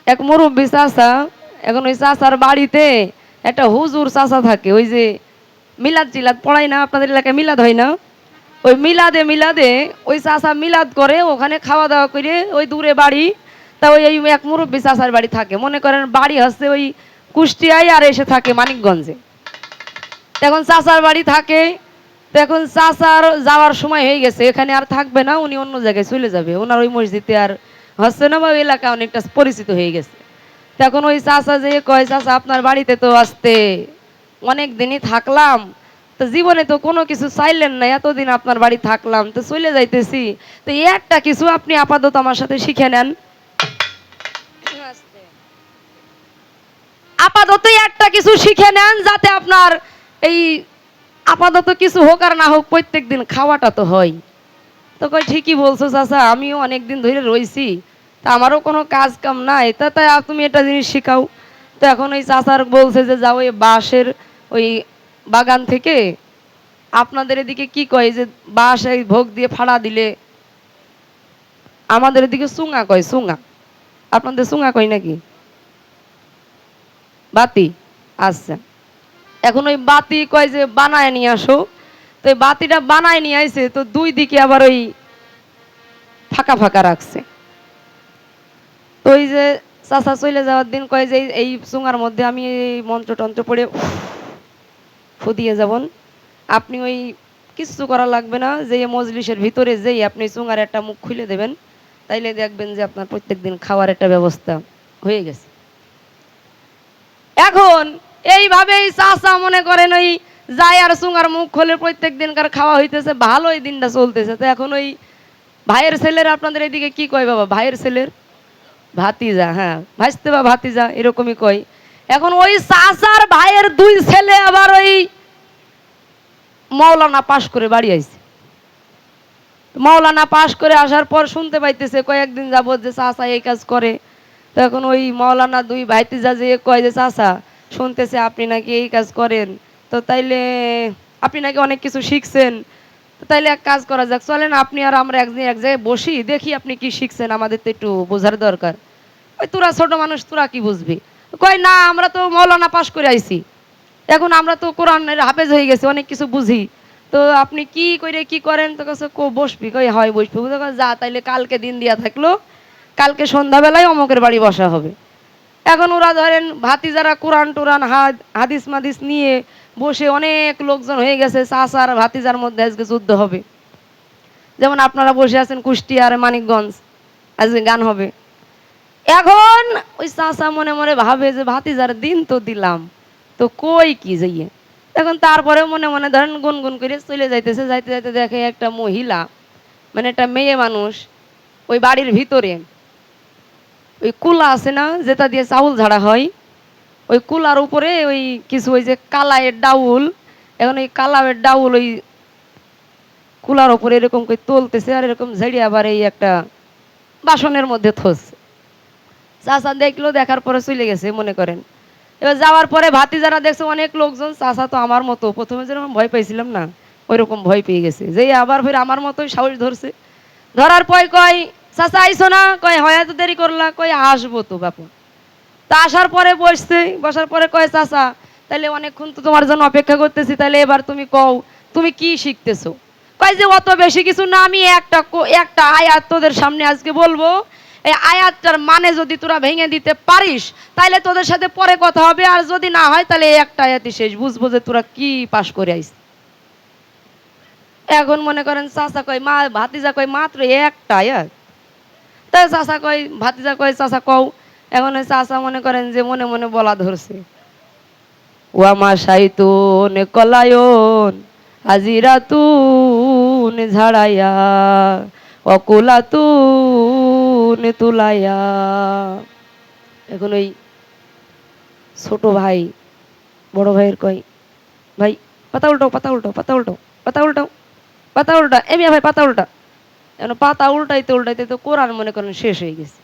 এক মুরব্বী চাচা, এখন ওই চাচার বাড়িতে একটা হুজুর চাচা থাকে, ওই যে মিলাদ টিলাদ পড়ায় না, আপনাদের এলাকায় মিলাদ হয় না, ওই মিলাদে মিলাদে ওই চাচা মিলাদ করে, ওখানে খাওয়া দাওয়া করে, ওই দূরে বাড়ি, তা ওই এই এক মুরব্বী চাচার বাড়ি থাকে, মনে করেন বাড়ি হচ্ছে ওই কুষ্টিয়ায়, আর এসে থাকে মানিকগঞ্জে। এখন চাচার বাড়ি থাকে, তো এখন চাচার যাওয়ার সময় হয়ে গেছে, এখানে আর থাকবে না, উনি অন্য জায়গায় চলে যাবে, ওনার ওই মসজিদে আর হচ্ছে না, বা ওই এলাকা অনেকটা পরিচিত হয়ে গেছে। তখন ওই চাচা যে কয়, চাচা আপনার বাড়িতে তো আসতে অনেক দিনই থাকলাম, তো জীবনে তো কোনো কিছু চাইলেন না, এতদিন আপনার বাড়ি থাকলাম, তো চলে যাইতেছি, তো একটা কিছু আপনি আপাতত আমার সাথে শিখে নেন, আপাতত একটা কিছু শিখে নেন, যাতে আপনার এই আপাতত কিছু হোক আর না হোক প্রত্যেক দিন খাওয়াটা তো হয়। তো কই ঠিকই বলছো চাচা, আমিও অনেক দিন ধরে রয়েছি, তা আমারও কোনো কাজ কাম নাই, তা তাই তুমি একটা জিনিস শিখাও। তো এখন ওই চাচার বলছে যে যাও ওই বাঁশের ওই বাগান থেকে, আপনাদের এদিকে কি কয় যে বাঁশ এই ভোগ দিয়ে ফাড়া দিলে, আমাদের এদিকে চুঙা কয়, চুঙা, আপনাদের চুঙা কয় নাকি? বাতি, আচ্ছা। এখন ওই বাতি কয় যে বানায় নিয়ে আসো, তো এই বাতিটা বানায় নিয়ে আইছে, তো দুই দিকে আবার ওই ফাঁকা ফাঁকা রাখছে। তো ওই যে চাচা চলে যাওয়ার দিন কয় যে এই চুঙার মধ্যে আমি এই মন্ত্র টন্ত্র পড়ে ফু দিয়ে যাবন, আপনি ওই কিচ্ছু করা লাগবে না, যে মজলিসের ভিতরে যেই আপনি চুঙার একটা মুখ খুলে দেবেন, তাইলে দেখবেন যে আপনার প্রত্যেক দিন খাওয়ার একটা ব্যবস্থা হয়ে গেছে। এখন এইভাবেই চাচা মনে করেন ওই যায় আর চুঙার মুখ খোলে, প্রত্যেক দিনকার খাওয়া হইতেছে, ভালোই দিনটা চলতেছে। তো এখন ওই ভাইয়ের ছেলের, আপনাদের এদিকে কি কয় বাবা, ভাইয়ের ছেলের ভাতিজা, হ্যাঁ ভাইস্তে বা ভাতিজা এরকমই কয়। এখন ওই চাচার ভাইয়ের দুই ছেলে আবার ওই মাওলানা পাশ করে বাড়ি আইছে। মাওলানা পাশ করে আসার পর শুনতে পাইতেছে কয়েকদিন যাবত যে চাচা এই কাজ করে। তখন ওই মাওলানা দুই ভাইতিজা যে কয় যে চাচা শুনতেছে আপনি নাকি এই কাজ করেন, তো তাইলে আপনি নাকি অনেক কিছু শিখছেন, তাইলে এক কাজ করা যাক, চলেন আপনি আর আমরা একদিন এক জায়গায় বসি, দেখি আপনি কি শিখছেন, আমাদের তো একটু বোঝার দরকার। ওই তোরা ছোট মানুষ, তোরা কি বুঝবি? কয় না, আমরা তো মৌলানা পাশ করে আইছি, এখন আমরা তো কোরআনের হাফেজ হয়ে গেছি, অনেক কিছু বুঝি, তো আপনি কি করে কি করেন? তো কাছে কো বসবি, কই হয় বসবি, যা তাইলে কালকে দিন দিয়া থাকলো, কালকে সন্ধ্যাবেলায় অমকের বাড়ি বসা হবে। এখন ওরা ধরেন ভাতিজারা কোরআন টোরান হাদিস মাদিস নিয়ে বসে অনেক লোকজন হয়ে গেছে, চাচার ভাতিজার মধ্যে আজকে যুদ্ধ হবে। যেমন আপনারা বসে আছেন কুষ্টিয়ার মানিকগঞ্জ, আজকে গান হবে। এখন ওই চাচা মনে মনে ভাবে যে ভাতিজার দিন তো দিলাম, তো কই কি যাইয়ে। এখন তারপরে মনে মনে ধরেন গুনগুন করে চলে যাইতেছে, যাইতে যাইতে দেখে একটা মহিলা, মানে একটা মেয়ে মানুষ, ওই বাড়ির ভিতরে ওই কুলা আছে না যেটা দিয়ে চাউল ঝাড়া হয়, ওই কুলার উপরে ওই কিছু ওই যে কালায়ের ডাউল, এখন ওই কালায়ের ডাউল ওই কুলার উপরে এরকম করে তুলতেছে, আর এরকম ঝেড়ে আবার এই একটা বাসনের মধ্যে থসছে। চাচা দেখলো, দেখার পরে চলে গেছে মনে করেন। এবার যাওয়ার পরে ভাতিজারা দেখছে অনেক লোকজন, চাচা তো আমার মতো প্রথমে যেরকম ভয় পাইছিলাম না, ওই রকম ভয় পেয়ে গেছে, যেই আবার ফির আমার মতোই সাহস ধরছে। ধরার পর কয় চাচা আইসো না? কয় হয় এত দেরি করলা? কয় আসবো তো বাপু। তা আসার পরে বসছে, বসার পরে কয় চাচা তাহলে অনেকক্ষণ তো তোমার জন্য অপেক্ষা করতেছি, তাহলে এবার তুমি কও তুমি কি শিখতেছো? কয় যে অত বেশি কিছু না, আমি একটা আয়াত তোদের সামনে আজকে বলবো, এই আয়াতটার মানে যদি তোরা ভেঙে দিতে পারিস তাহলে তোদের সাথে পরে কথা হবে, আর যদি না হয় তাহলে এই একটা আয়াতই শেষ, বুঝবো যে তোরা কি পাশ করে আইস। এখন মনে করেন চাচা কয় মা, ভাতিজা কয় মাত্র একটা আয়াত? তাই চাচা কয়, ভাতিজা কয় চাচা কও। এখন ওই চাচা মনে করেন যে মনে মনে বলা ধরছে, ওয়ামা সাইতুন কলায়ন আজিরাতুন ঝাড়াইয়া অকুলাতুন তুলাইয়া। এখন ওই ছোট ভাই বড় ভাইয়ের কয়, ভাই পাতা উল্টাও, পাতা উল্টাও, পাতা উল্টাও, পাতা উল্টাও, পাতা উল্টা, এমিয়া ভাই পাতা উল্টা। এখন পাতা উল্টাইতে উল্টাইতে তো কোরআন মনে করেন শেষ হয়ে গেছে।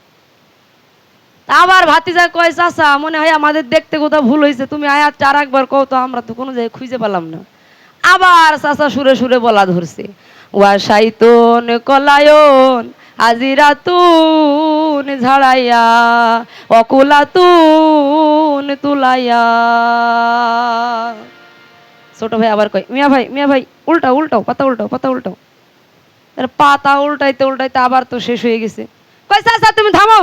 আবার ভাতিজা কয় চাচা মনে হয় আমাদের দেখতে কোথাও ভুল হয়েছে, তুমি আয়াতটা আর একবার কও তো, আমরা তো কোনো জায়গায় খুঁজে পেলাম না। আবার চাচা সুরে সুরে বলা ধরছে, ওয়া সাইতুন কলায়ন আজিরাতুন ঝাড়াইয়া অকুলাতুন তুলাইয়া। ছোট ভাই আবার কয় মিয়া ভাই উল্টাও উল্টাও পাতা উল্টাও পাতা উল্টাও। পাতা উল্টাইতে উল্টাইতে আবার তো শেষ হয়ে গেছে। কয় চাচা তুমি থামো,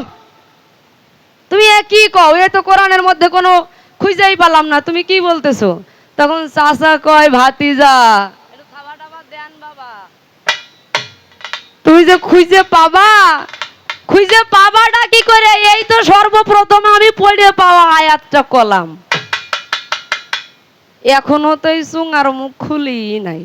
তুমি এ কি কও, এ তো কোরআনের মধ্যে কোনো খুঁজেই পেলাম না, তুমি কি বলতেছো? তখন চাচা কয় ভাতিজা একটু খাবার টাবার দেন বাবা, তুমি যে খুঁজে পাবা, খুঁজে পাবাটা কি করে? এই তো সর্বপ্রথম আমি পড়ে পাওয়া আয়াতটা কলাম, এখনো তো এই চুঙার মুখ খুলি নাই।